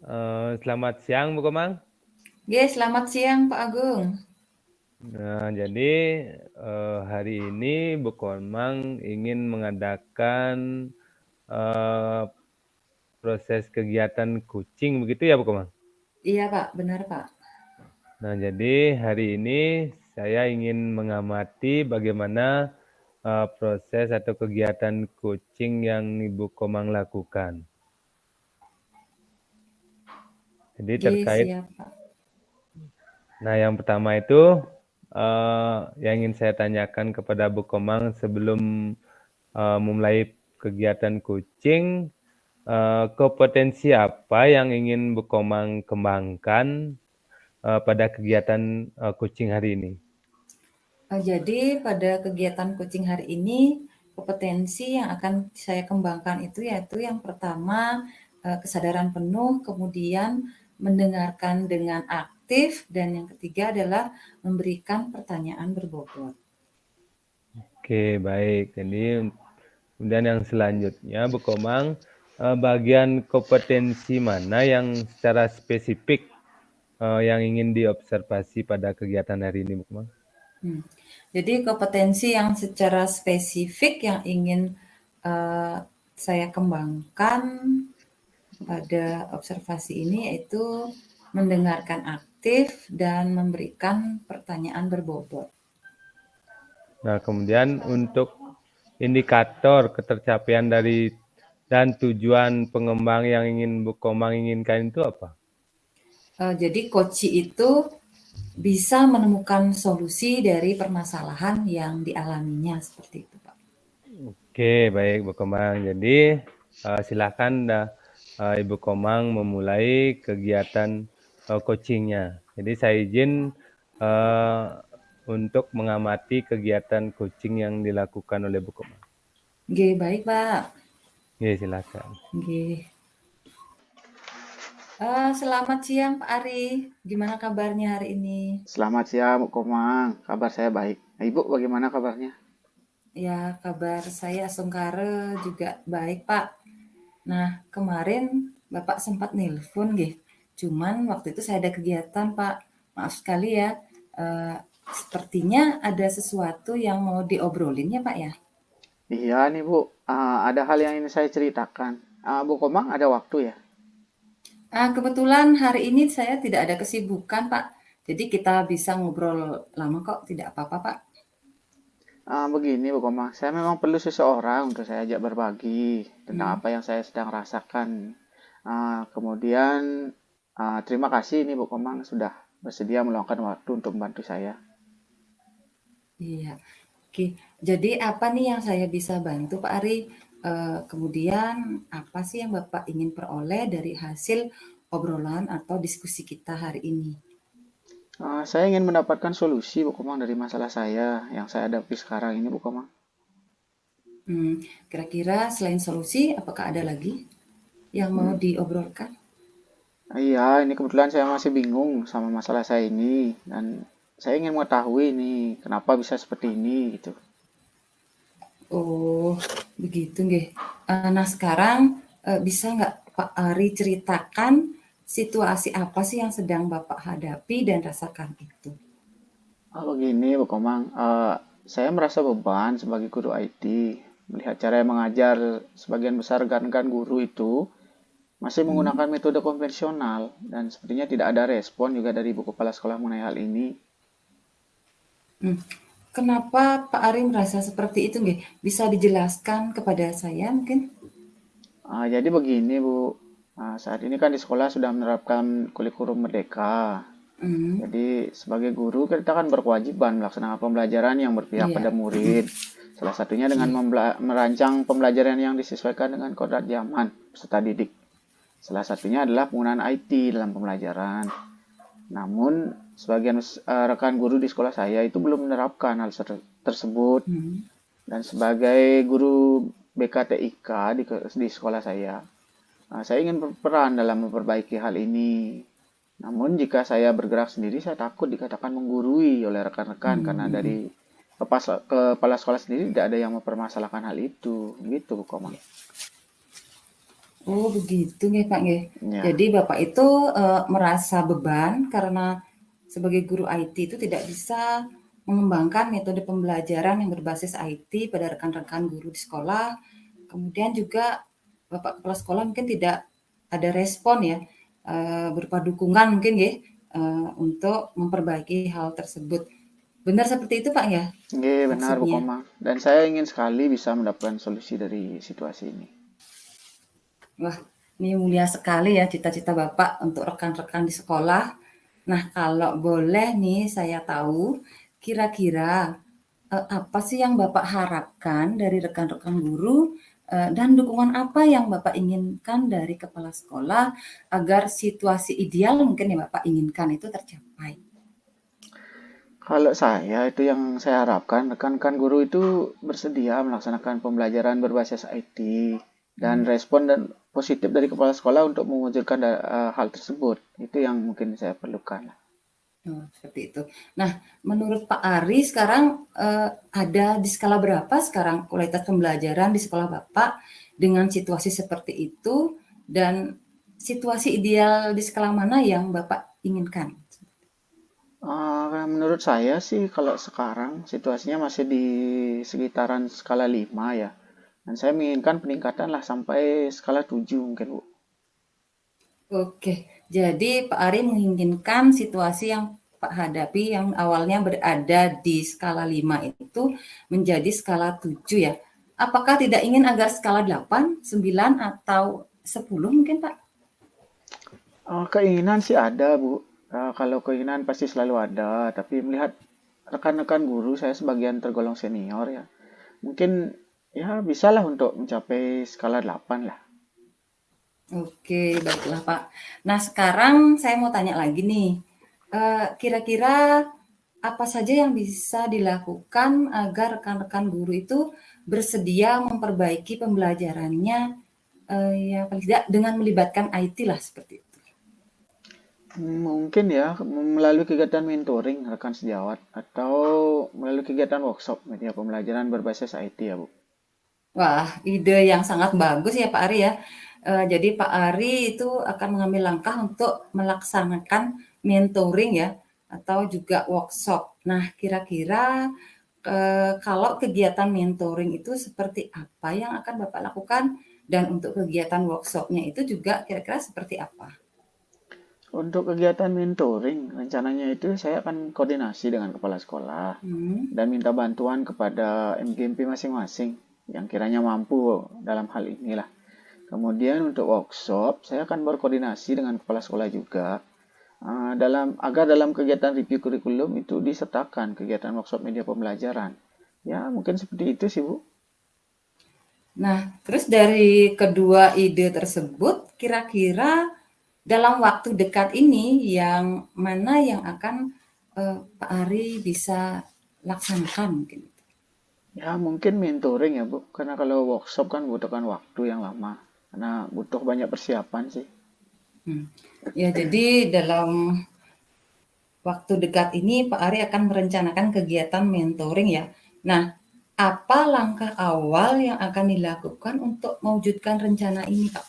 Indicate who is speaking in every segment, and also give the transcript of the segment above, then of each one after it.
Speaker 1: Selamat siang Bu Komang.
Speaker 2: Selamat siang Pak Agung.
Speaker 1: Nah, jadi hari ini Bu Komang ingin mengadakan eh, proses kegiatan kucing begitu ya Bu Komang?
Speaker 2: Iya Pak, benar Pak.
Speaker 1: Nah, jadi hari ini saya ingin mengamati bagaimana proses atau kegiatan kucing yang Ibu Komang lakukan. Jadi terkait,
Speaker 2: Siap Pak.
Speaker 1: nah yang pertama itu yang ingin saya tanyakan kepada Bu Komang sebelum memulai kegiatan kucing, kompetensi apa yang ingin Bu Komang kembangkan pada kegiatan kucing hari ini?
Speaker 2: Jadi pada kegiatan kucing hari ini, kompetensi yang akan saya kembangkan itu yaitu yang pertama kesadaran penuh, kemudian mendengarkan dengan aktif, dan yang ketiga adalah memberikan pertanyaan berbobot.
Speaker 1: Oke, baik. Jadi kemudian yang selanjutnya, Bu Komang, bagian kompetensi mana yang secara spesifik yang ingin diobservasi pada kegiatan hari ini, Bu Komang?
Speaker 2: Jadi kompetensi yang secara spesifik yang ingin saya kembangkan pada observasi ini yaitu mendengarkan aktif dan memberikan pertanyaan berbobot.
Speaker 1: Nah, kemudian untuk indikator ketercapaian dari dan tujuan pengembang yang ingin Bu Komang inginkan itu apa?
Speaker 2: Jadi koci itu bisa menemukan solusi dari permasalahan yang dialaminya seperti itu, Pak.
Speaker 1: Oke, baik Bu Komang. Jadi silakan Ibu Komang memulai kegiatan coachingnya. Jadi saya izin uh, untuk mengamati kegiatan coaching yang dilakukan oleh Bu Komang.
Speaker 2: Baik, Pak.
Speaker 1: Oke, silakan.
Speaker 2: Selamat siang, Pak Ari. Gimana kabarnya hari ini?
Speaker 3: Selamat siang, Bu Komang. Kabar saya baik. Nah, Ibu bagaimana kabarnya?
Speaker 2: Ya, kabar saya Sungkare juga baik, Pak. Nah, kemarin Bapak sempat nelpon, nggih. Cuman waktu itu saya ada kegiatan, Pak. Maaf sekali ya. Eh, Sepertinya ada sesuatu yang mau diobrolin ya, Pak ya?
Speaker 3: Iya nih, Bu. Ada hal yang ingin saya ceritakan. Bu Komang ada waktu ya?
Speaker 2: Kebetulan hari ini saya tidak ada kesibukan, Pak. Jadi kita bisa ngobrol lama kok, tidak apa-apa, Pak.
Speaker 3: Begini, Bu Komang. Saya memang perlu seseorang untuk saya ajak berbagi tentang
Speaker 2: Hmm.
Speaker 3: apa yang saya sedang rasakan. Kemudian, terima kasih nih Bu Komang sudah bersedia meluangkan waktu untuk membantu saya.
Speaker 2: Iya. Oke, jadi apa nih yang saya bisa bantu, Pak Ari? Kemudian apa sih yang Bapak ingin peroleh dari hasil obrolan atau diskusi kita hari ini?
Speaker 3: Saya ingin mendapatkan solusi Bu Komang dari masalah saya yang saya hadapi sekarang ini Bu Komang.
Speaker 2: Kira-kira selain solusi, apakah ada lagi yang mau
Speaker 3: Hmm,
Speaker 2: diobrolkan?
Speaker 3: Iya, ini kebetulan saya masih bingung sama masalah saya ini dan saya ingin mengetahui nih kenapa bisa seperti ini gitu.
Speaker 2: Oh, begitu nggih. Nah sekarang bisa nggak Pak Ari ceritakan situasi apa sih yang sedang Bapak hadapi dan rasakan itu?
Speaker 3: Begini Bu Komang, saya merasa beban sebagai guru IT melihat cara yang mengajar sebagian besar rekan-rekan guru itu masih
Speaker 2: Hmm.
Speaker 3: menggunakan metode konvensional dan sepertinya tidak ada respon juga dari ibu kepala sekolah mengenai hal ini.
Speaker 2: Hmm. Kenapa Pak Ari merasa seperti itu nggih? Bisa dijelaskan kepada saya mungkin?
Speaker 3: Jadi begini Bu, saat ini kan di sekolah sudah menerapkan kurikulum merdeka.
Speaker 2: Hmm.
Speaker 3: Jadi sebagai guru kita kan berkewajiban melaksanakan pembelajaran yang berpihak pada
Speaker 2: Iya.
Speaker 3: murid. Salah satunya dengan
Speaker 2: Iya.
Speaker 3: merancang pembelajaran yang disesuaikan dengan kodrat zaman peserta didik. Salah satunya adalah penggunaan IT dalam pembelajaran. Namun sebagian rekan guru di sekolah saya itu belum menerapkan hal tersebut.
Speaker 2: Hmm.
Speaker 3: Dan sebagai guru BKTIK di sekolah saya ingin berperan dalam memperbaiki hal ini. Namun jika saya bergerak sendiri, saya takut dikatakan menggurui oleh rekan-rekan karena
Speaker 2: Hmm.
Speaker 3: dari kepala sekolah sendiri tidak ada yang mempermasalahkan hal itu. Gitu, Bu Komang.
Speaker 2: Oh begitu nggih Pak nggih.
Speaker 3: Ya,
Speaker 2: Jadi Bapak itu, merasa beban karena sebagai guru IT itu tidak bisa mengembangkan metode pembelajaran yang berbasis IT pada rekan-rekan guru di sekolah. Kemudian juga Bapak kepala sekolah mungkin tidak ada respon ya, berupa dukungan mungkin nggih, untuk memperbaiki hal tersebut. Benar seperti itu Pak ya
Speaker 3: nggih, benar Bu
Speaker 2: maksudnya?
Speaker 3: Komang. Dan saya ingin sekali bisa mendapatkan solusi dari situasi ini.
Speaker 2: Wah, ini mulia sekali ya cita-cita Bapak untuk rekan-rekan di sekolah. Nah, kalau boleh nih saya tahu, kira-kira apa sih yang Bapak harapkan dari rekan-rekan guru dan dukungan apa yang Bapak inginkan dari kepala sekolah agar situasi ideal mungkin yang Bapak inginkan itu tercapai?
Speaker 3: Kalau saya itu yang saya harapkan rekan-rekan guru itu bersedia melaksanakan pembelajaran berbasis IT dan
Speaker 2: Hmm.
Speaker 3: respon dan positif dari kepala sekolah untuk mewujudkan hal tersebut. Itu yang mungkin saya perlukan.
Speaker 2: Oh, seperti itu. Nah, menurut Pak Ari sekarang ada di skala berapa sekarang kualitas pembelajaran di sekolah Bapak dengan situasi seperti itu dan situasi ideal di skala mana yang Bapak inginkan?
Speaker 3: Menurut saya sih kalau sekarang situasinya masih di sekitaran skala 5 ya. Dan saya menginginkan peningkatan lah sampai skala 7 mungkin Bu.
Speaker 2: Oke, jadi Pak Ari menginginkan situasi yang Pak hadapi yang awalnya berada di skala 5 itu menjadi skala 7 ya. Apakah tidak ingin agar skala 8, 9 atau 10 mungkin Pak?
Speaker 3: Keinginan sih ada Bu. Kalau keinginan pasti selalu ada. Tapi melihat rekan-rekan guru saya sebagian tergolong senior ya. Mungkin ya bisalah untuk mencapai skala 8 lah.
Speaker 2: Oke, baiklah Pak. Nah, sekarang saya mau tanya lagi nih. Kira-kira apa saja yang bisa dilakukan agar rekan-rekan guru itu bersedia memperbaiki pembelajarannya, ya paling tidak dengan melibatkan IT lah seperti itu?
Speaker 3: Mungkin ya melalui kegiatan mentoring rekan sejawat atau melalui kegiatan workshop media pembelajaran berbasis IT ya Bu.
Speaker 2: Wah, ide yang sangat bagus ya Pak Ari ya. Jadi Pak Ari itu akan mengambil langkah untuk melaksanakan mentoring ya, atau juga workshop. Nah, kira-kira kalau kegiatan mentoring itu seperti apa yang akan Bapak lakukan? Dan untuk kegiatan workshopnya itu juga kira-kira seperti apa?
Speaker 3: Untuk kegiatan mentoring, rencananya itu saya akan koordinasi dengan kepala sekolah
Speaker 2: Hmm.
Speaker 3: dan minta bantuan kepada MGMP masing-masing yang kiranya mampu dalam hal inilah. Kemudian untuk workshop, saya akan berkoordinasi dengan kepala sekolah juga agar dalam kegiatan review kurikulum itu disertakan kegiatan workshop media pembelajaran. Ya, mungkin seperti itu sih, Bu.
Speaker 2: Nah, terus dari kedua ide tersebut, kira-kira dalam waktu dekat ini yang mana yang akan Pak Ari bisa laksanakan mungkin?
Speaker 3: Ya, mungkin mentoring ya, Bu. Karena kalau workshop kan butuhkan waktu yang lama. Karena butuh banyak persiapan sih.
Speaker 2: Hmm. Ya, jadi dalam waktu dekat ini Pak Ari akan merencanakan kegiatan mentoring ya. Nah, apa langkah awal yang akan dilakukan untuk mewujudkan rencana ini, Pak?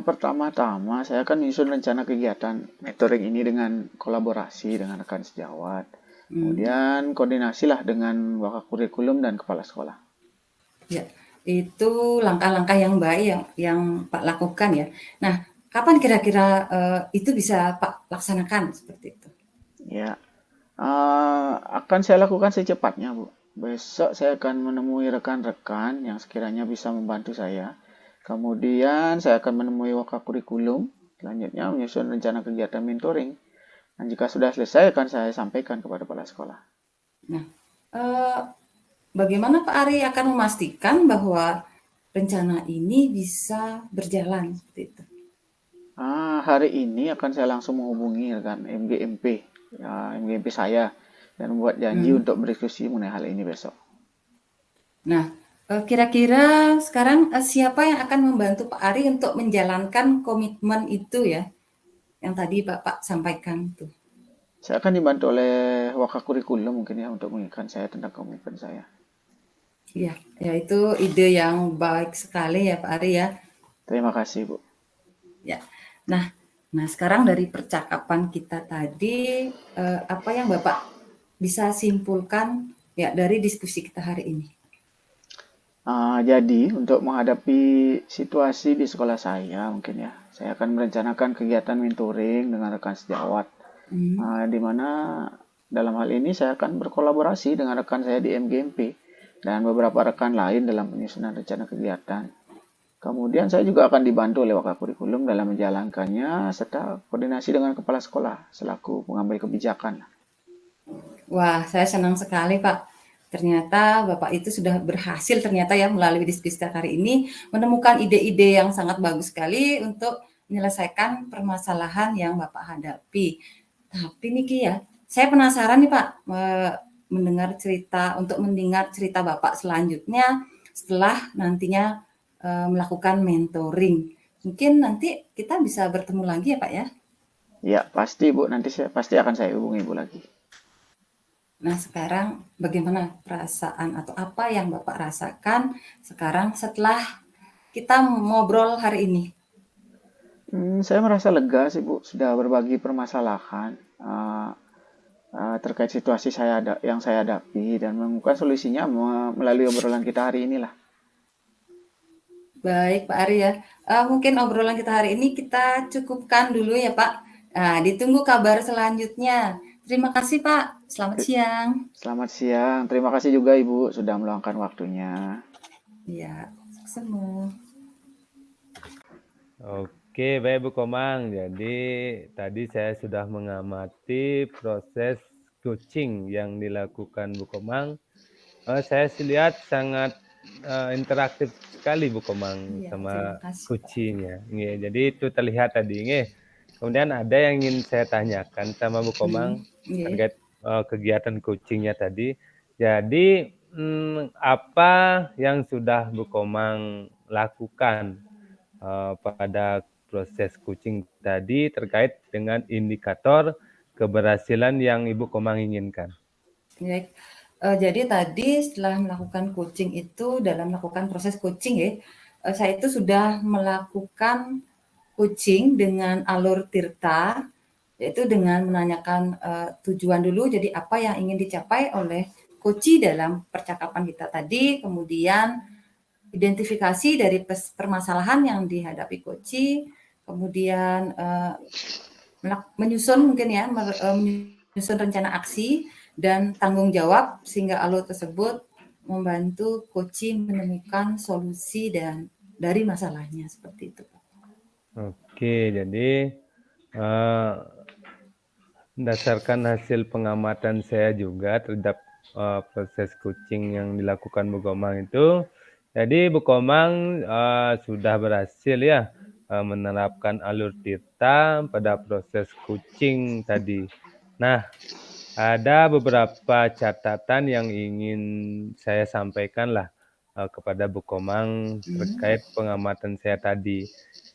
Speaker 3: Pertama-tama, saya akan menyusun rencana kegiatan mentoring ini dengan kolaborasi dengan rekan sejawat.
Speaker 2: Hmm.
Speaker 3: Kemudian koordinasi lah dengan wakil kurikulum dan kepala sekolah.
Speaker 2: Ya, itu langkah-langkah yang baik yang Pak lakukan ya. Nah, kapan kira-kira itu bisa Pak laksanakan seperti itu?
Speaker 3: Ya, akan saya lakukan secepatnya, Bu. Besok saya akan menemui rekan-rekan yang sekiranya bisa membantu saya. Kemudian saya akan menemui wakil kurikulum. Selanjutnya menyusun rencana kegiatan mentoring. Dan jika sudah selesai akan saya sampaikan kepada kepala sekolah.
Speaker 2: Nah, eh, bagaimana Pak Ari akan memastikan bahwa rencana ini bisa berjalan seperti itu?
Speaker 3: Hari ini akan saya langsung menghubungi rekan MGMP, ya, MGMP saya, dan membuat janji
Speaker 2: Hmm.
Speaker 3: untuk berdiskusi mengenai hal ini besok.
Speaker 2: Nah, kira-kira sekarang siapa yang akan membantu Pak Ari untuk menjalankan komitmen itu ya, yang tadi Bapak sampaikan tuh?
Speaker 3: Saya akan dibantu oleh wakil kurikulum mungkin ya untuk mengingatkan saya tentang komitmen saya.
Speaker 2: Iya, ya itu ide yang baik sekali ya Pak Ari ya.
Speaker 3: Terima kasih, Bu.
Speaker 2: Ya. Nah, sekarang dari percakapan kita tadi, apa yang Bapak bisa simpulkan ya dari diskusi kita hari ini?
Speaker 3: Jadi untuk menghadapi situasi di sekolah saya mungkin ya, saya akan merencanakan kegiatan mentoring dengan rekan sejawat, di mana dalam hal ini saya akan berkolaborasi dengan rekan saya di MGMP dan beberapa rekan lain dalam penyusunan rencana kegiatan. Kemudian saya juga akan dibantu oleh wakil kurikulum dalam menjalankannya serta koordinasi dengan kepala sekolah selaku pengambil kebijakan.
Speaker 2: Wah, saya senang sekali, Pak. Ternyata Bapak itu sudah berhasil ternyata ya melalui diskusi hari ini menemukan ide-ide yang sangat bagus sekali untuk menyelesaikan permasalahan yang Bapak hadapi. Tapi nih Ki ya, saya penasaran nih Pak mendengar cerita Bapak selanjutnya setelah nantinya melakukan mentoring. Mungkin nanti kita bisa bertemu lagi ya Pak ya.
Speaker 3: Ya, pasti Bu, nanti pasti akan saya hubungi Bu lagi.
Speaker 2: Nah, sekarang bagaimana perasaan atau apa yang Bapak rasakan sekarang setelah kita ngobrol hari ini?
Speaker 3: Saya merasa lega sih Bu, sudah berbagi permasalahan terkait situasi yang saya hadapi dan menemukan solusinya melalui obrolan kita hari inilah.
Speaker 2: Baik Pak Ari ya, mungkin obrolan kita hari ini kita cukupkan dulu ya Pak. Nah, ditunggu kabar selanjutnya. Terima kasih Pak, selamat siang.
Speaker 3: Selamat siang, terima kasih juga Ibu sudah meluangkan waktunya.
Speaker 2: Ya, semua.
Speaker 1: Oke, baik Bu Komang. Jadi tadi saya sudah mengamati proses coaching yang dilakukan Bu Komang. Saya lihat sangat interaktif sekali Bu Komang
Speaker 2: Ya,
Speaker 1: sama
Speaker 2: terima kasih, Pak.
Speaker 1: coachingnya. Jadi itu terlihat tadi. Kemudian ada yang ingin saya tanyakan sama Bu Komang terkait kegiatan coachingnya tadi. Jadi apa yang sudah Bu Komang lakukan pada proses coaching tadi terkait dengan indikator keberhasilan yang Ibu Komang inginkan?
Speaker 2: Baik. Jadi tadi setelah melakukan coaching itu, dalam melakukan proses coaching ya, saya itu sudah melakukan coaching dengan alur tirta, yaitu dengan menanyakan tujuan dulu, jadi apa yang ingin dicapai oleh coachee dalam percakapan kita tadi, kemudian identifikasi dari permasalahan yang dihadapi coachee, kemudian menyusun mungkin ya, menyusun rencana aksi dan tanggung jawab sehingga alur tersebut membantu coachee menemukan solusi dan dari masalahnya seperti itu.
Speaker 1: Oke, jadi berdasarkan hasil pengamatan saya juga terhadap proses coaching yang dilakukan Bu Komang itu, jadi Bu Komang sudah berhasil ya menerapkan alur tirta pada proses coaching tadi. Nah, ada beberapa catatan yang ingin saya sampaikan lah kepada Bu Komang terkait pengamatan saya tadi.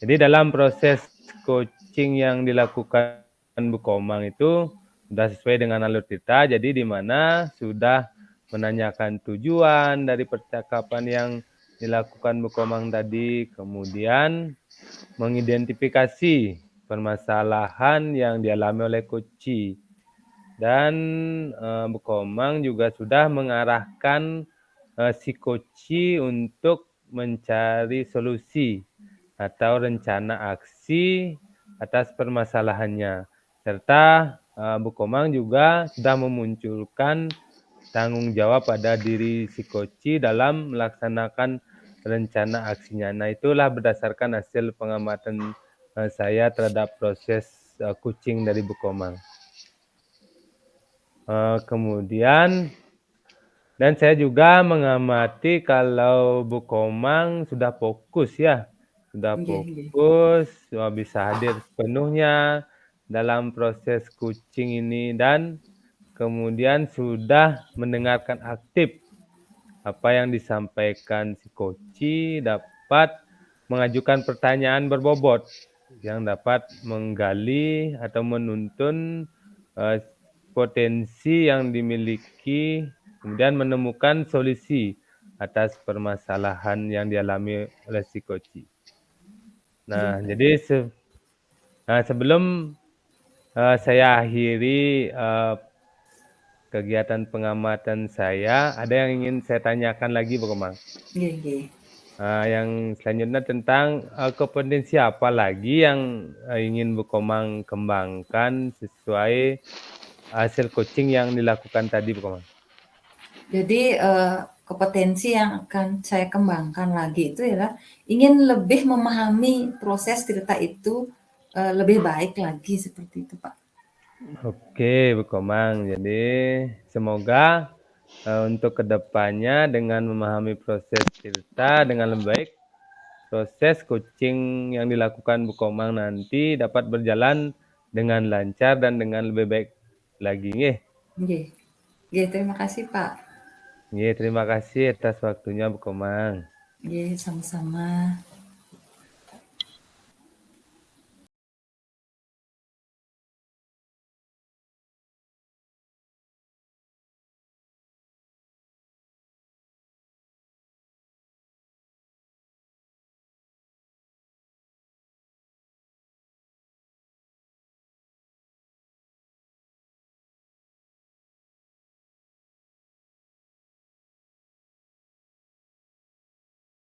Speaker 1: Jadi dalam proses coaching yang dilakukan Bu Komang itu sudah sesuai dengan alur tirta, jadi di mana sudah menanyakan tujuan dari percakapan yang dilakukan Bu Komang tadi, kemudian mengidentifikasi permasalahan yang dialami oleh coachee. Dan Bu Komang juga sudah mengarahkan si coachee untuk mencari solusi atau rencana aksi atas permasalahannya. Serta Bu Komang juga sudah memunculkan tanggung jawab pada diri si coachee dalam melaksanakan rencana aksinya. Nah, itulah berdasarkan hasil pengamatan saya terhadap proses coaching dari Bu Komang. Kemudian dan saya juga mengamati kalau Bu Komang sudah fokus ya, sudah fokus, bisa hadir sepenuhnya dalam proses coaching ini dan kemudian sudah mendengarkan aktif apa yang disampaikan si coachee, dapat mengajukan pertanyaan berbobot yang dapat menggali atau menuntun potensi yang dimiliki, kemudian menemukan solusi atas permasalahan yang dialami oleh si coachee. Nah,
Speaker 2: Iya.
Speaker 1: jadi sebelum saya akhiri kegiatan pengamatan saya, ada yang ingin saya tanyakan lagi, Bu Komang.
Speaker 2: Nggih, nggih.
Speaker 1: Yang selanjutnya tentang kompetensi apa lagi yang ingin Bu Komang kembangkan sesuai hasil coaching yang dilakukan tadi, Bu Komang.
Speaker 2: Jadi kompetensi yang akan saya kembangkan lagi itu adalah ingin lebih memahami proses cerita itu lebih baik lagi seperti itu, Pak.
Speaker 1: Oke, Bu Komang. Jadi semoga untuk kedepannya dengan memahami proses cerita dengan lebih baik, proses coaching yang dilakukan Bu Komang nanti dapat berjalan dengan lancar dan dengan lebih baik lagi. Nggih.
Speaker 2: Nggih. Nggih, terima kasih, Pak.
Speaker 1: Nggih, terima kasih atas waktunya Bu Komang.
Speaker 2: Nggih, sama-sama.